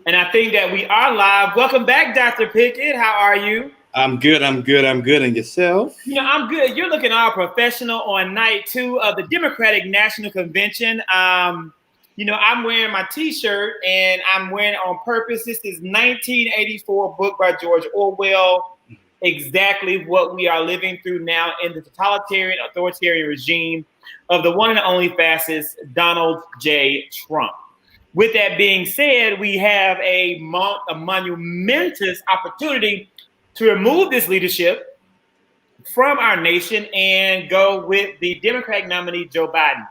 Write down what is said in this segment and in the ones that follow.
And I think that we are live. Welcome back, Dr. Pickett. How are you? I'm good. I'm good. I'm good. And yourself? I'm good. You're looking all professional on night two of the Democratic National Convention. I'm wearing my T-shirt and I'm wearing it on purpose. This is 1984 book by George Orwell. Exactly what we are living through now in the totalitarian, authoritarian regime of the one and only fascist Donald J. Trump. With that being said, we have a monumentous opportunity to remove this leadership from our nation and go with the Democratic nominee, Joe Biden.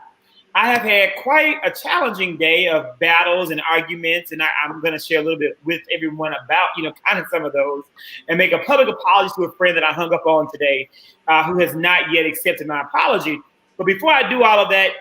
I have had quite a challenging day of battles and arguments, and I'm going to share a little bit with everyone about, kind of some of those, and make a public apology to a friend that I hung up on today who has not yet accepted my apology. But before I do all of that,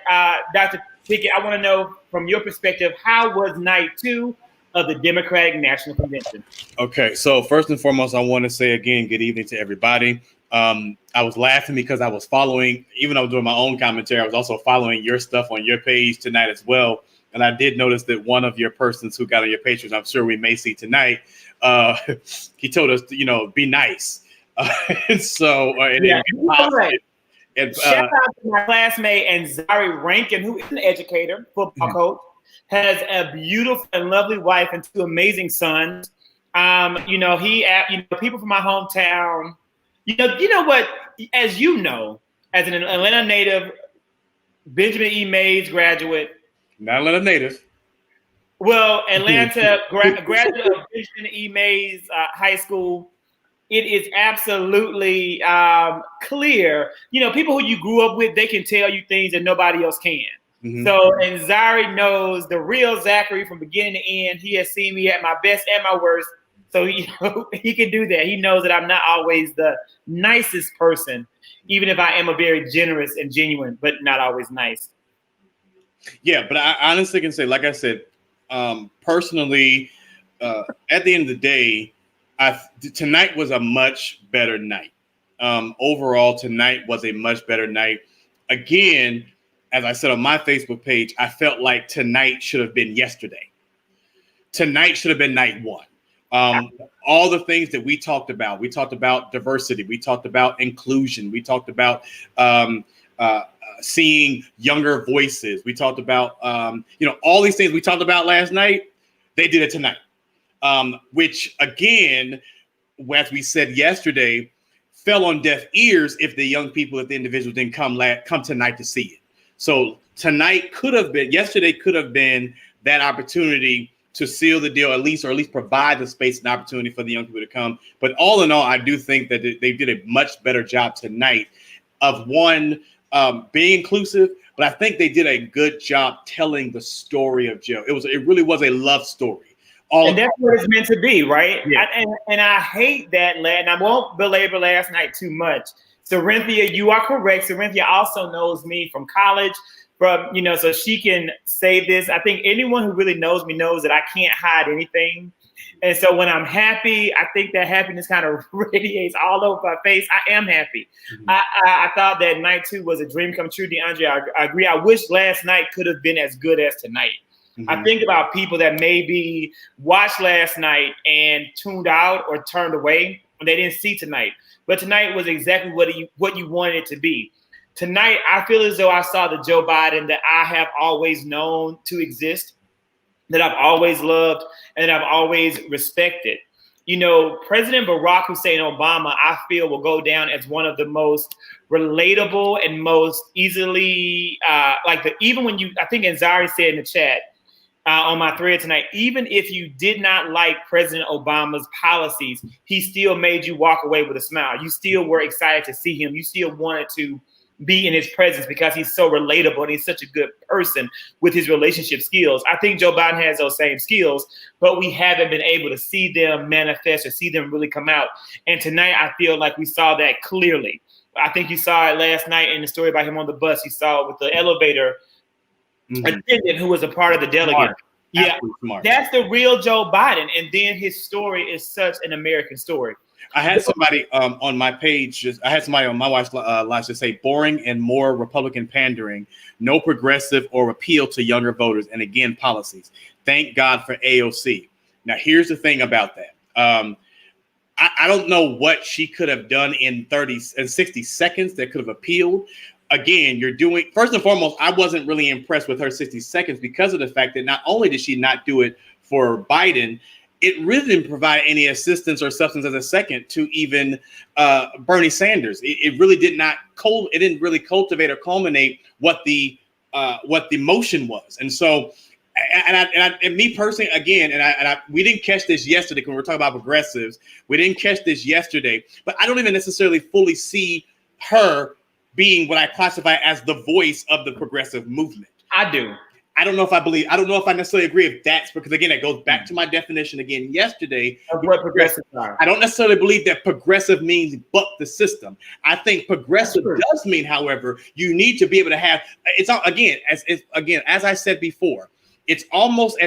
Dr. Pickett, I want to know from your perspective, how was night two of the Democratic National Convention? Okay, so first and foremost, I want to say again, good evening to everybody. I was laughing because I was following, even though I was doing my own commentary, I was also following your stuff on your page tonight as well. And I did notice that one of your persons who got on your page, which I'm sure we may see tonight, he told us to, be nice. And shout out to my classmate and Zari Rankin, who is an educator, football coach, has a beautiful and lovely wife and two amazing sons. People from my hometown. You know what? As you know, as an Atlanta native, Benjamin E. Mays graduate. Not Atlanta native. Well, Atlanta graduate of Benjamin E. Mays High School. It is absolutely clear. People who you grew up with, they can tell you things that nobody else can. Mm-hmm. So, and Zari knows the real Zachary from beginning to end. He has seen me at my best and my worst. So he can do that. He knows that I'm not always the nicest person, even if I am a very generous and genuine, but not always nice. Yeah, but I honestly can say, like I said, personally, at the end of the day, tonight was a much better night. Overall, tonight was a much better night. Again, as I said on my Facebook page, I felt like tonight should have been yesterday. Tonight should have been night one. All the things that we talked about diversity, we talked about inclusion, we talked about seeing younger voices, we talked about all these things we talked about last night. They did it tonight, which again, as we said yesterday, fell on deaf ears if the young people, if the individuals didn't come tonight to see it. So yesterday could have been that opportunity to seal the deal, or at least provide the space and opportunity for the young people to come. But all in all, I do think that they did a much better job tonight of being inclusive, but I think they did a good job telling the story of Joe. It really was a love story. And that's what it's meant to be, right? Yeah. And I hate that, and I won't belabor last night too much. Cerinthia, you are correct. Cerinthia also knows me from college, so she can say this. I think anyone who really knows me knows that I can't hide anything. And so when I'm happy, I think that happiness kind of radiates all over my face. I am happy. Mm-hmm. I thought that night two was a dream come true, DeAndre. I agree. I wish last night could have been as good as tonight. Mm-hmm. I think about people that maybe watched last night and tuned out or turned away when they didn't see tonight. But tonight was exactly what you wanted it to be. Tonight, I feel as though I saw the Joe Biden that I have always known to exist, that I've always loved, and that I've always respected. President Barack Hussein Obama, I feel, will go down as one of the most relatable and most easily, even when I think Anzari said in the chat on my thread tonight, even if you did not like President Obama's policies, he still made you walk away with a smile. You still were excited to see him. You still wanted to be in his presence because he's so relatable and he's such a good person with his relationship skills. I think Joe Biden has those same skills, but we haven't been able to see them manifest or see them really come out. And tonight, I feel like we saw that clearly. I think you saw it last night in the story about him on the bus. You saw it with the elevator attendant who was a part of the delegate. Smart. Yeah, that's the real Joe Biden. And then his story is such an American story. I had somebody on my page. I had somebody on my watch live to say boring and more Republican pandering, no progressive or appeal to younger voters, and again policies. Thank God for AOC. Now, here's the thing about that. I don't know what she could have done in 60 seconds that could have appealed. Again, first and foremost, I wasn't really impressed with her 60 seconds because of the fact that not only did she not do it for Biden, it really didn't provide any assistance or substance as a second to even Bernie Sanders. It really did not it didn't really cultivate or culminate what the motion was. And so, and me personally, again, we didn't catch this yesterday when we were talking about progressives. We didn't catch this yesterday, but I don't even necessarily fully see her being what I classify as the voice of the progressive movement. I do. I don't know if I necessarily agree if that's because, again, it goes back to my definition again yesterday of what progressives are. I don't necessarily believe that progressive means buck the system. I think progressive does mean, however, you need to be able to have as I said before, it's almost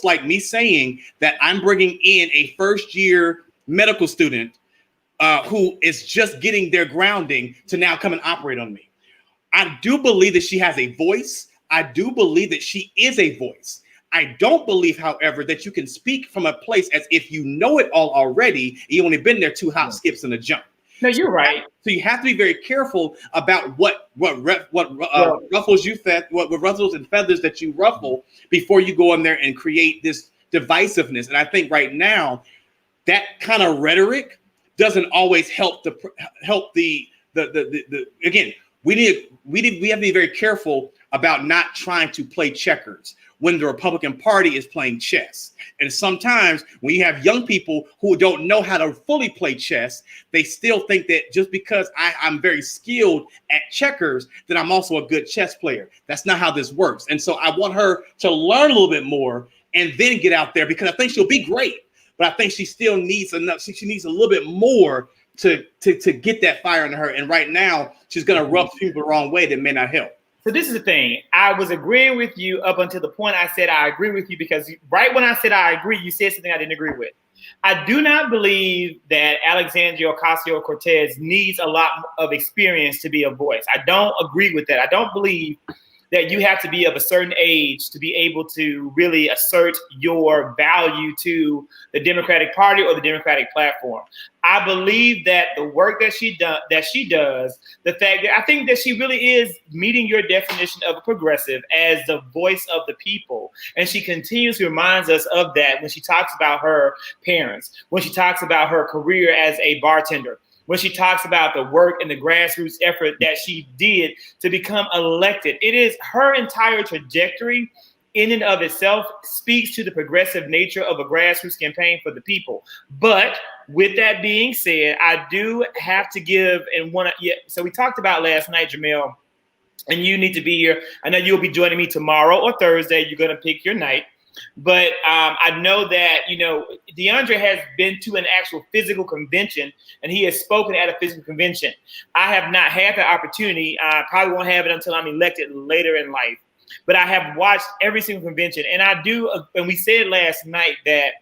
like me saying that I'm bringing in a first-year medical student who is just getting their grounding to now come and operate on me. I do believe that she has a voice. I do believe that she is a voice. I don't believe, however, that you can speak from a place as if you know it all already. You only been there 2 hop, skips, and a jump. No, you're right. So you have to be very careful about what ruffles and feathers that you ruffle before you go in there and create this divisiveness. And I think right now that kind of rhetoric doesn't always help the again. We have to be very careful about not trying to play checkers when the Republican Party is playing chess. And sometimes when you have young people who don't know how to fully play chess, they still think that just because I'm very skilled at checkers, that I'm also a good chess player. That's not how this works. And so I want her to learn a little bit more and then get out there, because I think she'll be great, but I think she still needs enough. She needs a little bit more to get that fire in her. And right now she's going to rub people the wrong way that may not help. So this is the thing. I was agreeing with you up until the point I said I agree with you, because right when I said I agree, you said something I didn't agree with. I do not believe that Alexandria Ocasio-Cortez needs a lot of experience to be a voice. I don't agree with that. I don't believe that you have to be of a certain age to be able to really assert your value to the Democratic Party or the Democratic platform. I believe that the work that she does, the fact that I think that she really is meeting your definition of a progressive as the voice of the people. And she continuously reminds us of that when she talks about her parents, when she talks about her career as a bartender, when she talks about the work and the grassroots effort that she did to become elected. It is her entire trajectory in and of itself speaks to the progressive nature of a grassroots campaign for the people. But with that being said, I do have to give so we talked about last night, Jamel, and you need to be here. I know you'll be joining me tomorrow or Thursday. You're going to pick your night. But I know that, DeAndre has been to an actual physical convention, and he has spoken at a physical convention. I have not had the opportunity. I probably won't have it until I'm elected later in life. But I have watched every single convention. And I do, and we said last night that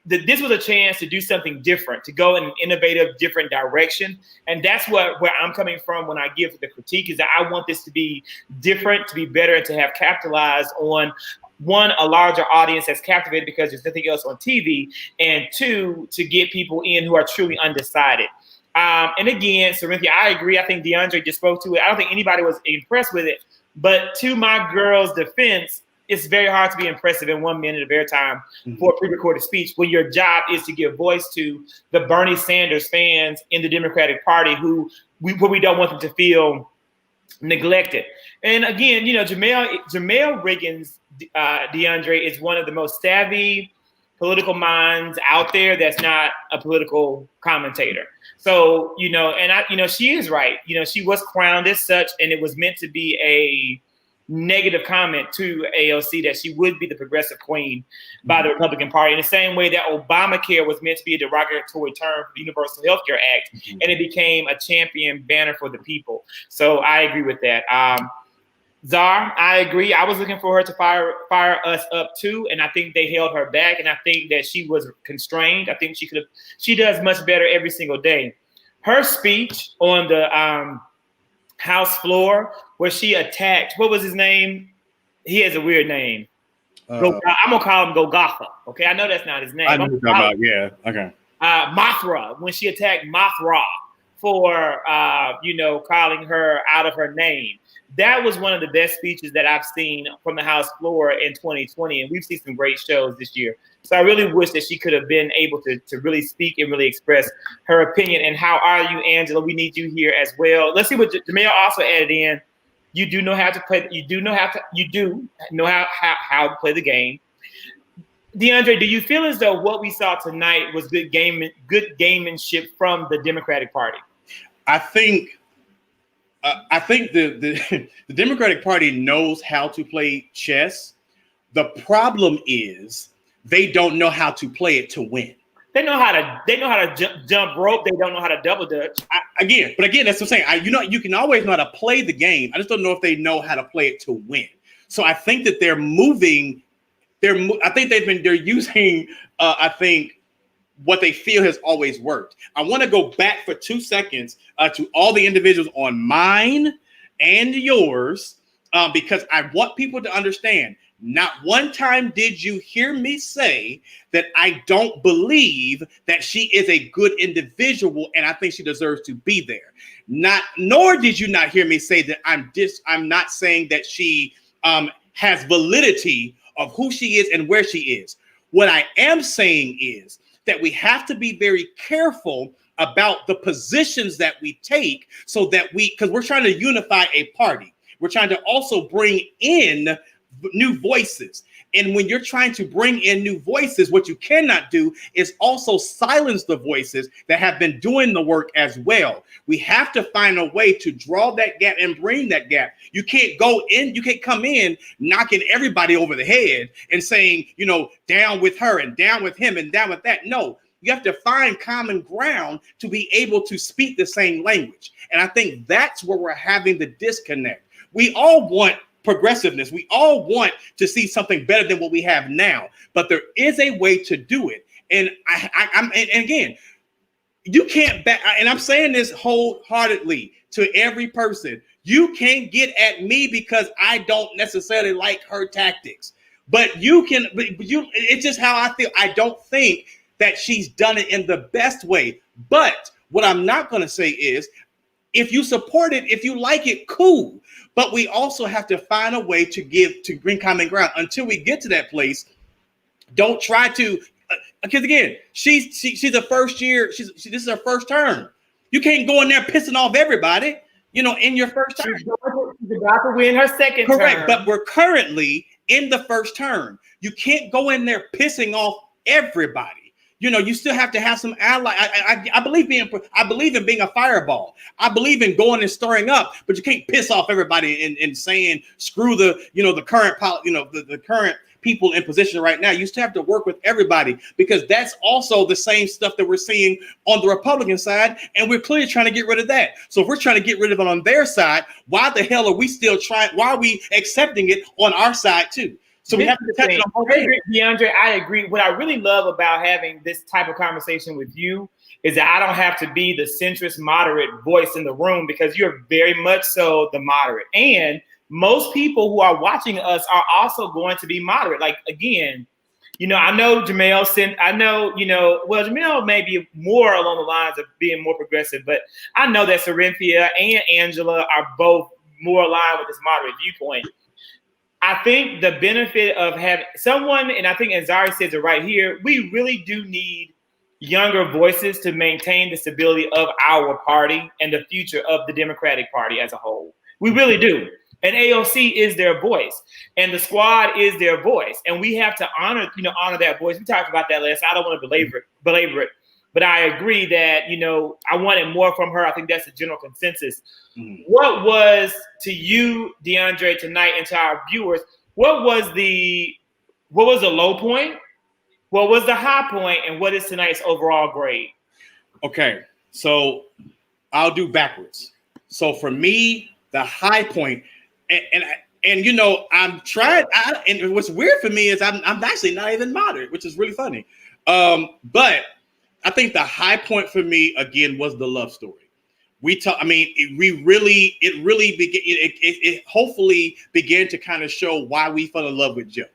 this was a chance to do something different, to go in an innovative, different direction. And that's where I'm coming from when I give the critique, is that I want this to be different, to be better, and to have capitalized on, one, a larger audience that's captivated because there's nothing else on TV, and two, to get people in who are truly undecided. And again, Cynthia, I agree. I think DeAndre just spoke to it. I don't think anybody was impressed with it. But to my girl's defense, it's very hard to be impressive in 1 minute of airtime for a pre-recorded speech when your job is to give voice to the Bernie Sanders fans in the Democratic Party who we don't want them to feel neglected. And again, Jamel Riggins, DeAndre, is one of the most savvy political minds out there that's not a political commentator. So, she is right. She was crowned as such, and it was meant to be a negative comment to AOC that she would be the progressive queen by the Republican Party, in the same way that Obamacare was meant to be a derogatory term for the Universal Health Care Act, and it became a champion banner for the people. So I agree with that. Czar, I agree. I was looking for her to fire us up too, and I think they held her back, and I think that she was constrained. I think she does much better every single day. Her speech on the House floor where she attacked, what was his name? He has a weird name. I'm gonna call him Golgotha. Okay, I know that's not his name. I know what you're talking about. Yeah. Okay. Mothra, when she attacked Mothra for calling her out of her name. That was one of the best speeches that I've seen from the House floor in 2020, and we've seen some great shows this year. So I really wish that she could have been able to really speak and really express her opinion. And how are you, Angela? We need you here as well. Let's see what Jamel also added in. You do know how to play. You do know how to play the game. DeAndre, do you feel as though what we saw tonight was good gamemanship from the Democratic Party? I think the Democratic Party knows how to play chess. The problem is they don't know how to play it to win. They know how to jump rope. They don't know how to double dutch. Again, that's what I'm saying. You can always know how to play the game. I just don't know if they know how to play it to win. So I think that they're moving. They're using. I think what they feel has always worked. I want to go back for 2 seconds to all the individuals on mine and yours, because I want people to understand. Not one time did you hear me say that I don't believe that she is a good individual and I think she deserves to be there. Nor did you not hear me say that I'm not saying that she has validity of who she is and where she is. What I am saying is that we have to be very careful about the positions that we take, so that because we're trying to unify a party. We're trying to also bring in new voices. And when you're trying to bring in new voices, what you cannot do is also silence the voices that have been doing the work as well. We have to find a way to draw that gap and bring that gap. You can't come in knocking everybody over the head and saying, down with her and down with him and down with that. No, you have to find common ground to be able to speak the same language. And I think that's where we're having the disconnect. We all want progressiveness. We all want to see something better than what we have now, but there is a way to do it. And and again, you can't back. And I'm saying this wholeheartedly to every person. You can't get at me because I don't necessarily like her tactics, but you can. It's just how I feel. I don't think that she's done it in the best way. But what I'm not going to say is, if you support it, if you like it, cool. But we also have to find a way to bring common ground. Until we get to that place, don't try to, because again, she's a first year. This is her first term. You can't go in there pissing off everybody, in your first term. She's about to win her second term. Correct, but we're currently in the first term. You can't go in there pissing off everybody. You still have to have some ally. I believe in being a fireball. I believe in going and stirring up, but you can't piss off everybody and saying screw the the current people in position right now. You still have to work with everybody, because that's also the same stuff that we're seeing on the Republican side, and we're clearly trying to get rid of that. So if we're trying to get rid of it on their side, why the hell are we still trying? Why are we accepting it on our side too? So we have to touch it on. DeAndre, I agree. What I really love about having this type of conversation with you is that I don't have to be the centrist moderate voice in the room, because you're very much so the moderate. And most people who are watching us are also going to be moderate. Like, again, I know Jamel Jamel may be more along the lines of being more progressive, but I know that Sarinthia and Angela are both more aligned with this moderate viewpoint. I think the benefit of having someone, and I think Azari says it right here, we really do need younger voices to maintain the stability of our party and the future of the Democratic Party as a whole. We really do. And AOC is their voice, and the squad is their voice, and we have to honor that voice. We talked about that last. I don't want to belabor it, but I agree that I wanted more from her. I think that's a general consensus. Mm-hmm. What was to you, DeAndre, tonight, and to our viewers? What was the low point? What was the high point, and what is tonight's overall grade? Okay, so I'll do backwards. So for me, the high point. And I'm trying. And what's weird for me is I'm actually not even moderate, which is really funny. But I think the high point for me again was the love story. It hopefully began to kind of show why we fell in love with Joe.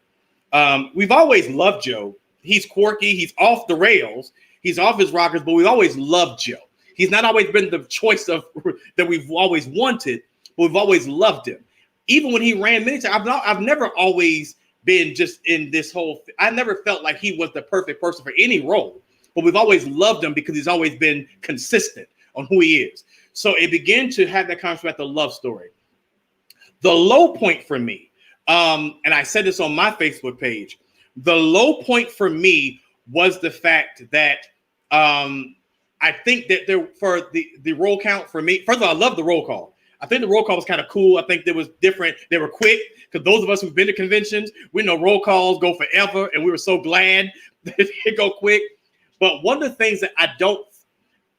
We've always loved Joe. He's quirky. He's off the rails. He's off his rockers, but we've always loved Joe. He's not always been the choice of that we've always wanted, but we've always loved him. Even when he ran many times, I've never always been just in this whole. I never felt like he was the perfect person for any role, but we've always loved him because he's always been consistent on who he is. So it began to have that concept about the love story. The low point for me, and I said this on my Facebook page, the low point for me was the fact that I think that there for the roll count for me. First of all, I love the roll call. I think the roll call was kind of cool. I think there was different. They were quick because those of us who've been to conventions, we know roll calls go forever, and we were so glad that it go quick. But one of the things that I don't,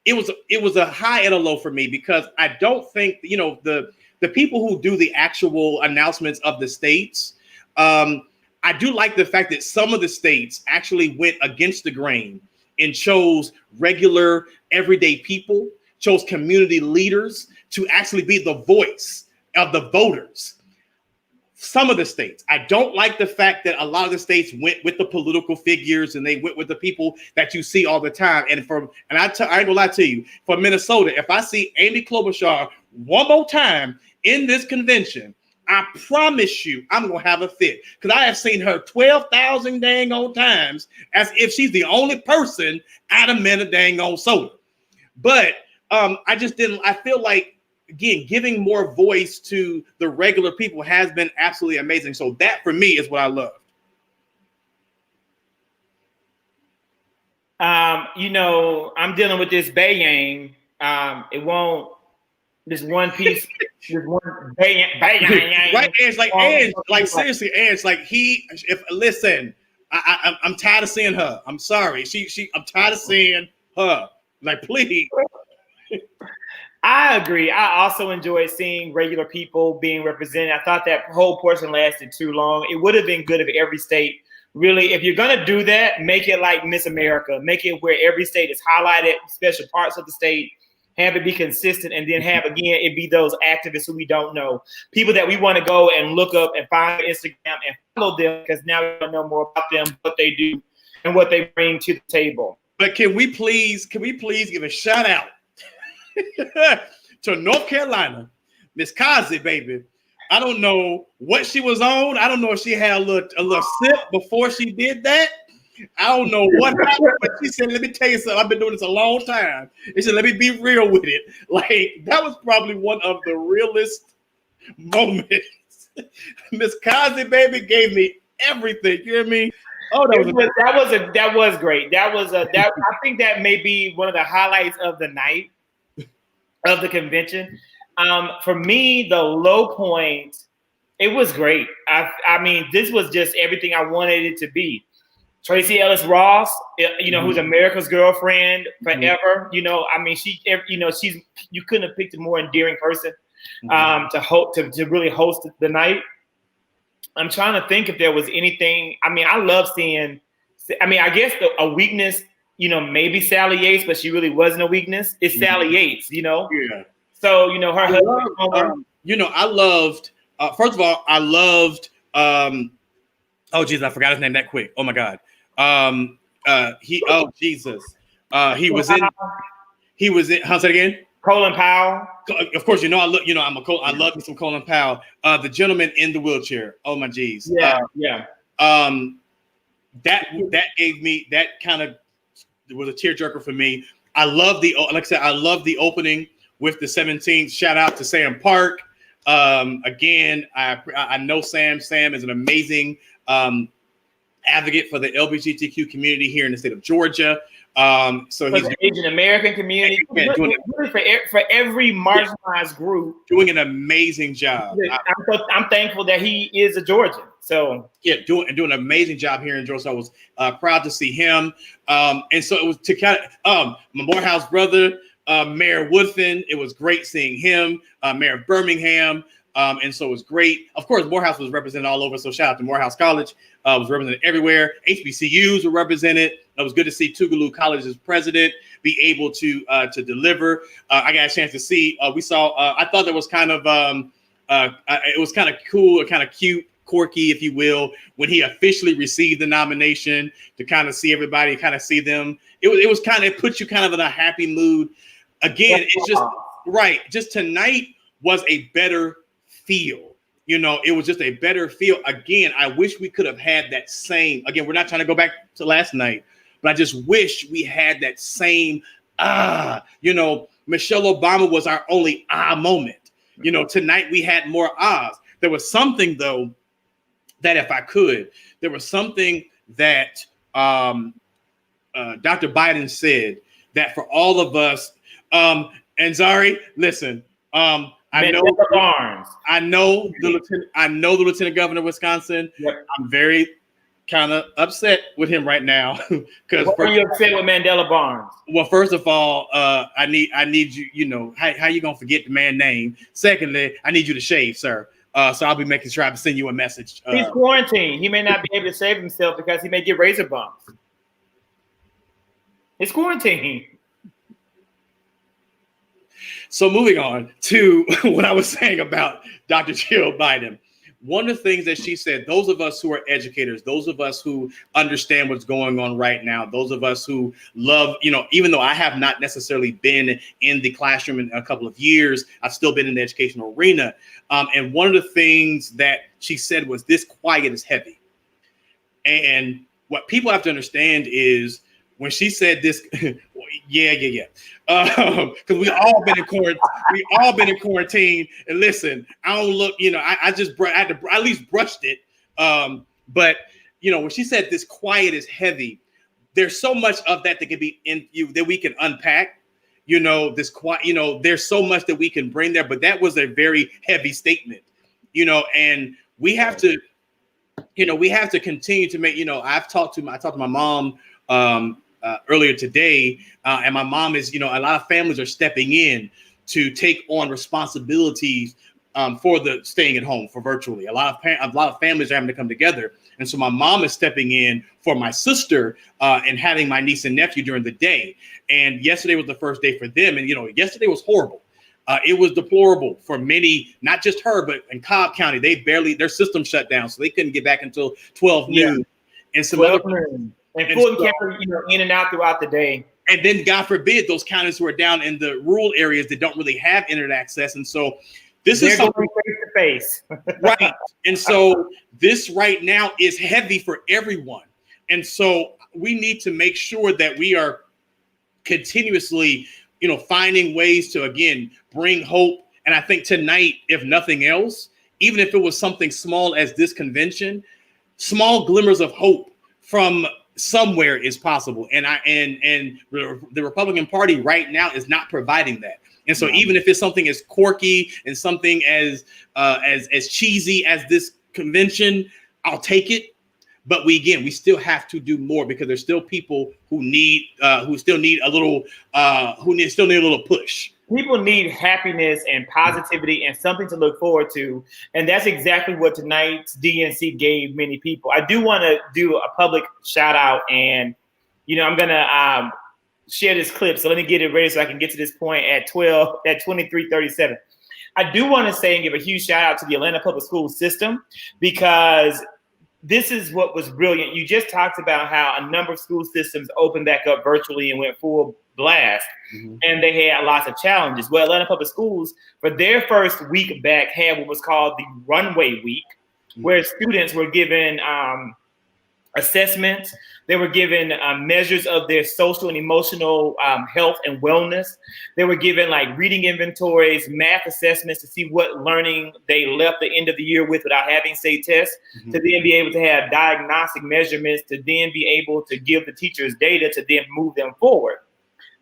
it was a high and a low for me because I don't think the people who do the actual announcements of the states. I do like the fact that some of the states actually went against the grain and chose regular, everyday people, chose community leaders to actually be the voice of the voters. Some of the states. I don't like the fact that a lot of the states went with the political figures and they went with the people that you see all the time. I ain't gonna lie to you, for Minnesota, if I see Amy Klobuchar one more time in this convention, I promise you, I'm gonna have a fit because I have seen her 12,000 dang on times as if she's the only person out of Minnesota. But I just didn't. I feel like again, giving more voice to the regular people has been absolutely amazing. So that for me is what I love. I'm dealing with this Bayang. It won't. This one piece, this one Bayang. Right, Ange, seriously, Ange, listen, I'm tired of seeing her. I'm sorry, I'm tired of seeing her. Like, please. I agree. I also enjoyed seeing regular people being represented. I thought that whole portion lasted too long. It would have been good if every state really, if you're going to do that, make it like Miss America. Make it where every state is highlighted, special parts of the state, have it be consistent, and then have, again, it be those activists who we don't know. People that we want to go and look up and find on Instagram and follow them because now we don't know more about them, what they do, and what they bring to the table. But can we please give a shout out to North Carolina, Miss Kazi, baby. I don't know what she was on. I don't know if she had a little sip before she did that. I don't know what happened, but she said, let me tell you something. I've been doing this a long time. She said, let me be real with it. Like, that was probably one of the realest moments. Miss Kazi, baby, gave me everything. You hear me? Oh, that was great. I think that may be one of the highlights of the night. Of the convention. For me, the low point, it was great. I mean, this was just everything I wanted it to be. Tracy Ellis Ross, who's America's girlfriend forever. I mean, you couldn't have picked a more endearing person to really host the night. I'm trying to think if there was anything. I mean, I love seeing. I guess a weakness. Maybe Sally Yates, but she really wasn't a weakness. It's Sally Yates, Yeah. So, her husband. I loved, first of all, I loved, oh, Jesus, I forgot his name that quick. Oh, my God. He was in, how's that again? Colin Powell. Of course, I love me some Colin Powell. The gentleman in the wheelchair. Oh, my geez. Yeah. That gave me, that kind of, it was a tearjerker for me. I love I love the opening with the 17th. Shout out to Sam Park. Again, I know Sam. Sam is an amazing advocate for the LGBTQ community here in the state of Georgia. So he's the Asian American community, for every marginalized group, doing an amazing job. I'm thankful that he is a Georgian. So doing an amazing job here in Georgia. So I was proud to see him. And so it was to kind of my Morehouse brother, Mayor Woodfin. It was great seeing him, Mayor of Birmingham. And so it was great. Of course, Morehouse was represented all over. So shout out to Morehouse College. Was represented everywhere. HBCUs were represented. It was good to see Tougaloo College's president be able to deliver. I got a chance to see. We saw. I thought that was kind of. It was kind of cool, kind of cute. quirky, if you will, when he officially received the nomination to kind of see everybody, kind of see them. It was kind of, it puts you kind of in a happy mood. Again, it's just right. Just tonight was a better feel. You know, it was just a better feel. Again, I wish we could have had that same. Again, we're not trying to go back to last night, but I just wish we had that same. You know, Michelle Obama was our only moment. You know, tonight we had more ahs. There was something though that, if I could, there was something that Dr. Biden said that for all of us. And Zari, listen. I know the lieutenant governor of Wisconsin. Yep. I'm very kind of upset with him right now. Because what are you upset with Mandela Barnes? Well, first of all, I need you. You know how you gonna forget the man's name? Secondly, I need you to shave, sir. So I'll be making sure I send you a message. He's quarantined. He may not be able to save himself because he may get razor bumps. It's quarantine. So moving on to what I was saying about Dr. Jill Biden. One of the things that she said, those of us who are educators, those of us who understand what's going on right now, those of us who love, you know, even though I have not necessarily been in the classroom in a couple of years, I've still been in the educational arena. And one of the things that she said was, this quiet is heavy. And what people have to understand is, when she said this, yeah. Because we all been in quarantine. And listen, I don't look, you know, I had to at least brushed it. But you know, when she said this quiet is heavy, there's so much of that can be in you that we can unpack. You know, this quiet, you know, there's so much that we can bring there. But that was a very heavy statement, you know, and we have to, you know, we have to continue to make, you know, I talked to my mom earlier today, and my mom is, you know, a lot of families are stepping in to take on responsibilities for the staying at home, for virtually. A lot of families are having to come together, and so my mom is stepping in for my sister and having my niece and nephew during the day. And yesterday was the first day for them, and you know, yesterday was horrible. It was deplorable for many, not just her, but in Cobb County, their system shut down, so they couldn't get back until 12 noon, and some other. And Fulton County, you know, in and out throughout the day. And then, God forbid, those counties who are down in the rural areas that don't really have internet access. And so this is something face to face. Right. And so this right now is heavy for everyone. And so we need to make sure that we are continuously, you know, finding ways to, again, bring hope. And I think tonight, if nothing else, even if it was something small as this convention, small glimmers of hope from somewhere is possible. And the Republican Party right now is not providing that. And so even if it's something as quirky and something as cheesy as this convention, I'll take it. But we still have to do more, because there's still people who still need a little push. People need happiness and positivity and something to look forward to. And that's exactly what tonight's DNC gave many people. I do want to do a public shout out, and, you know, I'm going to share this clip. So let me get it ready so I can get to this point at 23:37. I do want to say and give a huge shout out to the Atlanta public school system, because this is what was brilliant. You just talked about how a number of school systems opened back up virtually and went full blast, and they had lots of challenges. Well, Atlanta Public Schools, for their first week back, had what was called the Runway Week, where students were given assessments. They were given measures of their social and emotional health and wellness. They were given like reading inventories, math assessments to see what learning they left the end of the year with without having say tests, to then be able to have diagnostic measurements, to then be able to give the teachers data to then move them forward.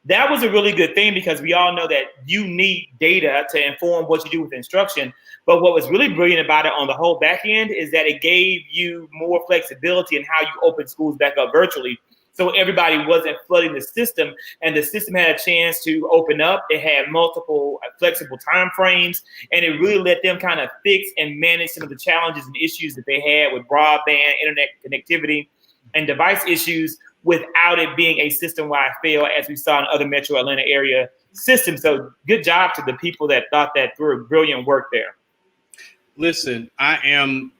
That was a really good thing, because we all know that you need data to inform what you do with instruction. But what was really brilliant about it on the whole back end is that it gave you more flexibility in how you open schools back up virtually. So everybody wasn't flooding the system, and the system had a chance to open up. It had multiple flexible time frames, and it really let them kind of fix and manage some of the challenges and issues that they had with broadband, internet connectivity, and device issues, without it being a system-wide fail, as we saw in other metro Atlanta area systems. So good job to the people that thought that through. Brilliant work there. Listen, I am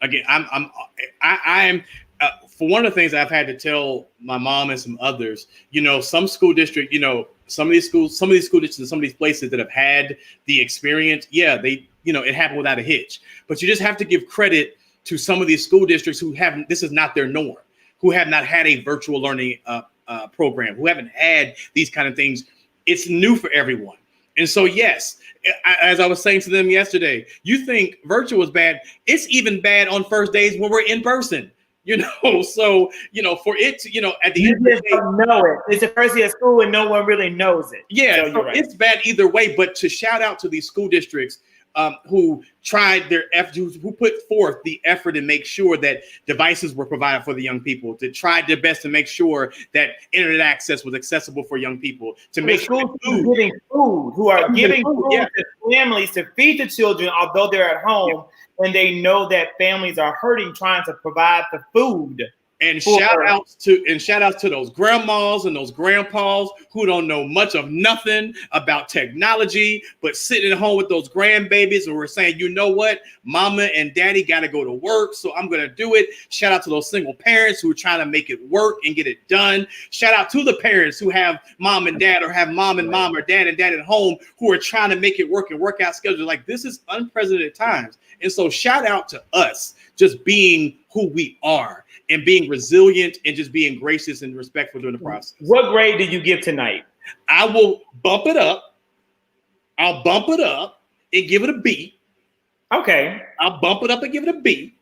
for one of the things I've had to tell my mom and some others, some school district, some of these school districts and some of these places that have had the experience, they, it happened without a hitch. But you just have to give credit to some of these school districts who haven't, this is not their norm, who have not had a virtual learning program, who haven't had these kind of things. It's new for everyone. And so, yes, as I was saying to them yesterday, you think virtual is bad. It's even bad on first days when we're in person, So, for it to, at the end of the day, don't know it. It's the first day of school and no one really knows it. Yeah, so right. It's bad either way. But to shout out to these school districts who tried their who put forth the effort and make sure that devices were provided for the young people, to try their best to make sure that internet access was accessible for young people, to make sure giving food, who are giving food to families to feed the children, although they're at home, and they know that families are hurting trying to provide the food. And shout outs to those grandmas and those grandpas who don't know much of nothing about technology, but sitting at home with those grandbabies and we're saying, you know what, mama and daddy got to go to work, so I'm going to do it. Shout out to those single parents who are trying to make it work and get it done. Shout out to the parents who have mom and dad, or have mom and mom, or dad and dad at home, who are trying to make it work and work out schedules. Like, this is unprecedented times. And so shout out to us just being who we are and being resilient and just being gracious and respectful during the process. What grade did you give tonight? I will bump it up. I'll bump it up and give it a B. Okay. I'll bump it up and give it a B.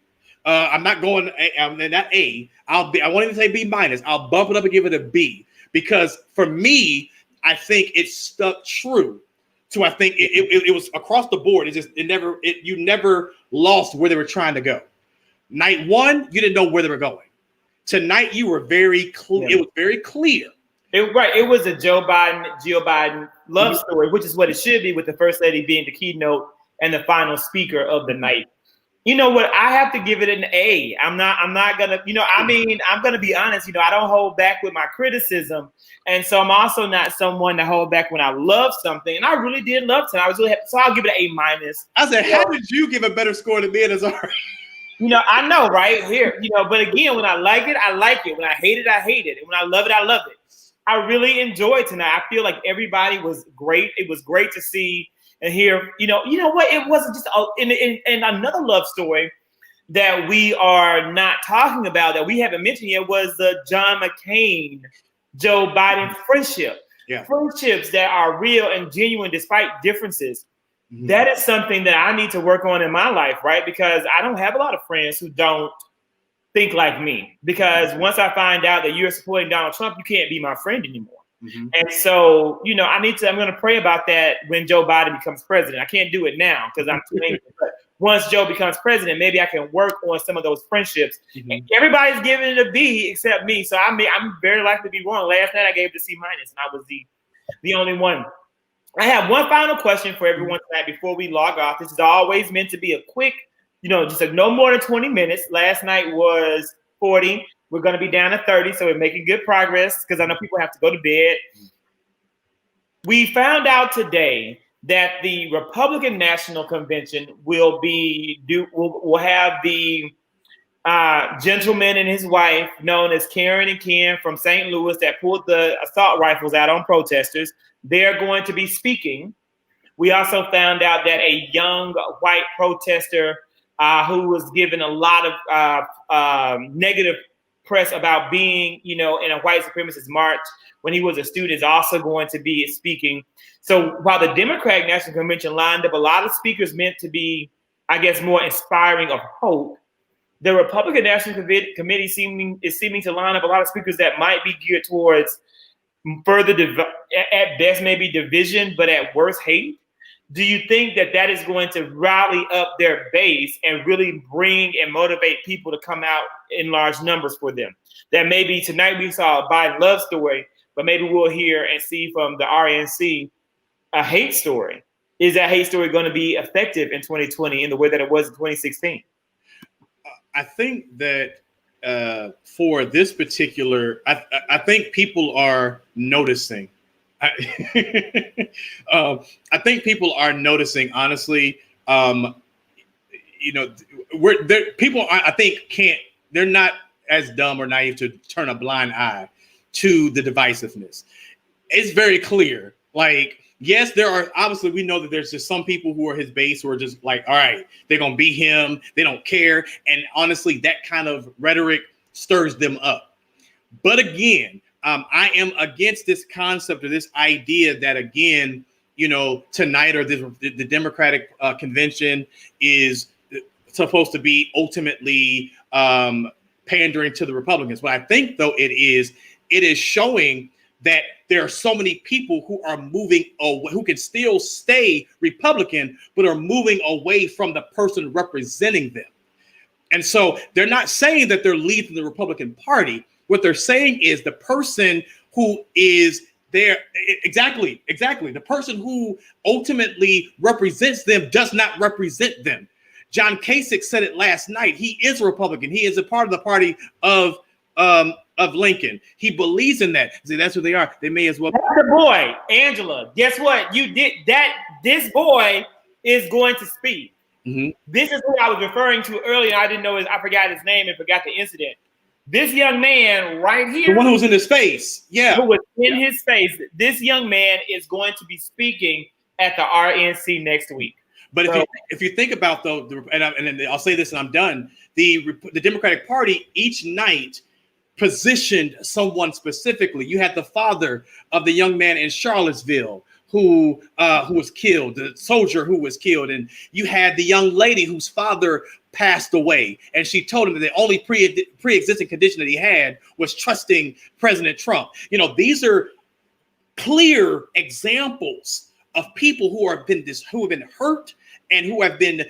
I'm not going not A. I won't even say B minus. I'll bump it up and give it a B, because for me, I think it stuck true to, I think it was across the board. You never lost where they were trying to go. Night one, you didn't know where they were going. Tonight, you were very clear. Yeah. It was very clear. It was a Jill Biden love story, which is what it should be, with the first lady being the keynote and the final speaker of the night. You know what? I have to give it an A. I'm not gonna, I'm gonna be honest. I don't hold back with my criticism, and so I'm also not someone to hold back when I love something. And I really did love it. I was really happy, so I'll give it an A minus. I said, how did you give a better score than me and Azari? I know, right here, but again, when I like it, I like it. When I hate it, I hate it. And when I love it, I love it. I really enjoyed tonight. I feel like everybody was great. It was great to see and hear, you know what? It wasn't just in another love story that we are not talking about, that we haven't mentioned yet, was the John McCain, Joe Biden friendship. Yeah. Friendships that are real and genuine despite differences. Mm-hmm. That is something that I need to work on in my life, right? Because I don't have a lot of friends who don't think like me. Because once I find out that you're supporting Donald Trump, you can't be my friend anymore. Mm-hmm. And so, I'm going to pray about that when Joe Biden becomes president. I can't do it now because I'm too angry. But once Joe becomes president, maybe I can work on some of those friendships. Mm-hmm. And everybody's giving it a B except me. So I'm very likely to be wrong. Last night I gave it a C minus, and I was the only one. I have one final question for everyone tonight before we log off. This is always meant to be a quick, just no more than 20 minutes. Last night was 40. We're going to be down to 30, so we're making good progress because I know people have to go to bed. We found out today that the Republican National Convention will have the gentleman and his wife, known as Karen and Ken from St. Louis, that pulled the assault rifles out on protesters. They're going to be speaking. We also found out that a young white protester who was given a lot of negative press about being, in a white supremacist march when he was a student, is also going to be speaking. So while the Democratic National Convention lined up a lot of speakers meant to be, I guess, more inspiring of hope, the Republican National Committee is seeming to line up a lot of speakers that might be geared towards further, at best, maybe division, but at worst, hate. Do you think that is going to rally up their base and really bring and motivate people to come out in large numbers for them? That maybe tonight we saw a Biden love story, but maybe we'll hear and see from the RNC a hate story. Is that hate story going to be effective in 2020 in the way that it was in 2016? I think that for this particular, I think people are noticing. I think people are noticing, honestly. we're there. People, I think, they're not as dumb or naive to turn a blind eye to the divisiveness. It's very clear. Like, yes, there are, obviously, we know that there's just some people who are his base who are just like, all right, they're going to be him. They don't care. And honestly, that kind of rhetoric stirs them up. But again, I am against this concept or this idea that, again, tonight or the Democratic convention is supposed to be ultimately pandering to the Republicans. What I think, though, it is showing that there are so many people who are moving away, who can still stay Republican, but are moving away from the person representing them. And so they're not saying that they're leaving the Republican Party. What they're saying is the person who is there, exactly. The person who ultimately represents them does not represent them. John Kasich said it last night. He is a Republican. He is a part of the party of Lincoln. He believes in that. See, that's who they are. They may as well. That's the boy, Angela. Guess what? You did that. This boy is going to speak. Mm-hmm. This is who I was referring to earlier. I didn't know I forgot his name and forgot the incident. This young man right here, the one who was in his face, who was in his face. This young man is going to be speaking at the RNC next week. But if you think about though, and then I'll say this and I'm done. The Democratic Party each night positioned someone specifically. You had the father of the young man in Charlottesville who was killed, the soldier who was killed, and you had the young lady whose father passed away, and she told him that the only pre-existing condition that he had was trusting President Trump. These are clear examples of people who have been hurt and who have been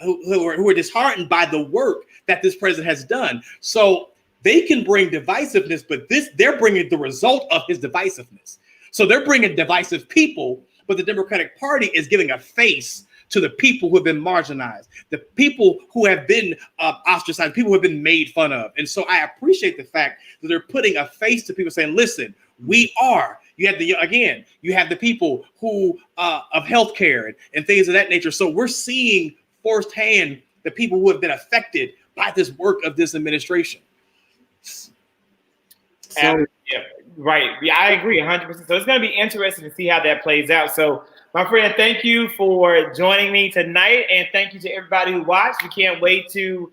who are disheartened by the work that this president has done. So they can bring divisiveness, but they're bringing the result of his divisiveness. So they're bringing divisive people, but the Democratic Party is giving a face to the people who have been marginalized, the people who have been ostracized, people who have been made fun of. And so I appreciate the fact that they're putting a face to people saying, listen, we are. You have the people who of healthcare and things of that nature. So we're seeing firsthand the people who have been affected by this work of this administration. So, yeah, right. Yeah, I agree 100%. So it's going to be interesting to see how that plays out. So, my friend, thank you for joining me tonight, and thank you to everybody who watched. We can't wait to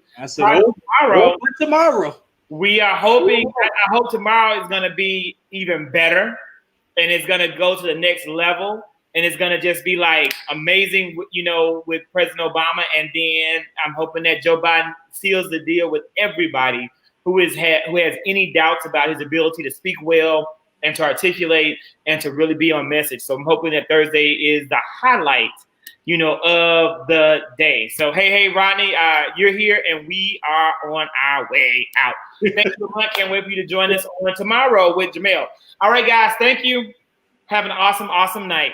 tomorrow. We are hoping. I hope tomorrow is going to be even better, and it's going to go to the next level, and it's going to just be like amazing, with President Obama, and then I'm hoping that Joe Biden seals the deal with everybody who has any doubts about his ability to speak well and to articulate and to really be on message. So I'm hoping that Thursday is the highlight, of the day. So, hey, Rodney, you're here and we are on our way out. Thank you so much. Can't wait for you to join us on tomorrow with Jamel. All right, guys, thank you. Have an awesome, awesome night.